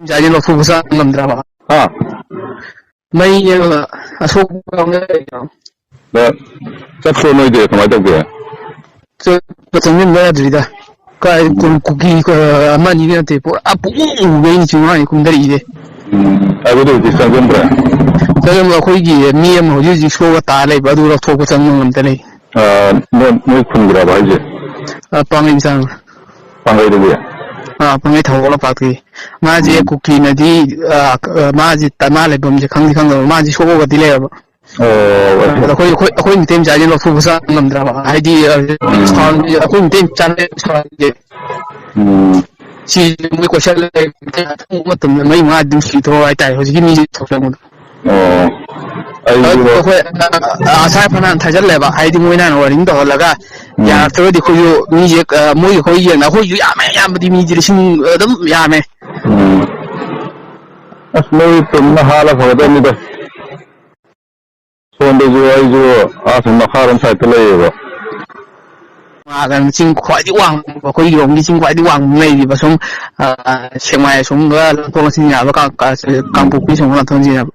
자진 로프부사 남들아봐. 아, 메이가 소강에요. 네. 짝소 너희들 그만 덕게. 저 정년 내야들이다. 그 국기 그 아만 이한테 뭐 왜 중앙에 군들이 이래. 아이고도 비싼 좀 그래. 저는 뭐 거기 미엠 호주지 쇼가 다 레 바두로 토고 정년 남들이. 너 군이라 봐 이제. 빵 이상. 방어이들이야. 방에 타고라 파티. 마지 국기나디 마지 따마레 범지 강지강도 마지 쇼고가 딜레요. ꯑꯩꯈꯣꯏ ꯃꯤꯇꯩ ꯃꯆꯥꯁꯦ ꯂꯧꯊꯣꯛꯄꯁꯨ ꯉꯝꯗ꯭ꯔꯕ ꯍꯥꯏꯗꯤ ꯑꯩꯈꯣꯏ ꯃꯤꯇꯩ ꯃꯆꯥꯅ ꯁꯤ ꯃꯣꯏ ꯀꯣꯏꯁꯜ ꯊꯣꯛꯄ ꯃꯇꯝꯗ ꯃꯩ ꯃꯉꯥ ꯑꯗꯨꯝ ꯁꯤꯊꯣꯛ ꯍꯥꯏꯇꯥꯔꯦ ꯍꯧꯖꯤꯛꯀꯤ ꯃꯤꯁꯦ ꯊꯣꯛꯆꯪꯕꯗꯣ ꯑꯩꯈꯣꯏ ꯑꯁꯥ ꯐꯅꯥꯟ ꯊꯥꯖꯜꯂꯦꯕ ꯍꯥꯏꯗꯤ ꯃꯣꯏꯅ ꯋꯥꯔꯤꯡ ꯇꯧꯍꯜꯂꯒ ꯌꯥꯔꯛꯇ꯭ꯔꯒꯗꯤ ꯑꯩꯈꯣꯏꯁꯨ ꯃꯤꯁꯦ ꯃꯣꯏꯒꯤ ꯑꯩꯈꯣꯏ ꯌꯦꯡꯅ ꯑꯩꯈꯣꯏꯁꯨ ꯌꯥꯝꯃꯦ ꯌꯥꯝꯕꯗꯤ ꯃꯤꯁꯦ ꯂꯤꯁꯤꯡ ꯑꯗꯨꯝ ꯌꯥꯝꯃꯦ ꯑꯁ ꯅꯣꯏ ꯇꯨꯝꯅ ꯍꯥꯜꯂ ꯐꯒꯗꯕꯅꯤꯗ ꯁꯣꯟꯗꯁꯨ ꯑꯩꯁꯨ ꯑꯁꯨꯝ ꯃꯈꯥꯔꯣꯝ ꯁꯥꯏꯠꯇ ꯂꯩꯌꯦꯕ ꯆꯤꯡ ꯈ꯭ꯋꯥꯏꯗꯒꯤ ꯋꯥꯡꯕ ꯑꯩꯈꯣꯏꯒꯤ ꯔꯣꯝꯒꯤ ꯆꯤꯡ ꯈ꯭ꯋꯥꯏꯗꯒꯤ ꯋꯥꯡꯕ ꯂꯩꯔꯤꯕ ꯁꯨꯝ ꯁꯦꯛꯃꯥꯏ ꯑꯁꯣꯝꯒ ꯂꯥꯟꯊꯣꯛ ꯂꯥꯟꯁꯤꯟ ꯌꯥꯕ ꯀꯥꯡꯄꯣꯛꯄꯤ ꯁꯣꯝꯒ ꯂꯥꯟꯊꯣꯛ ꯂꯥꯟꯁꯤꯟ ꯌꯥꯕ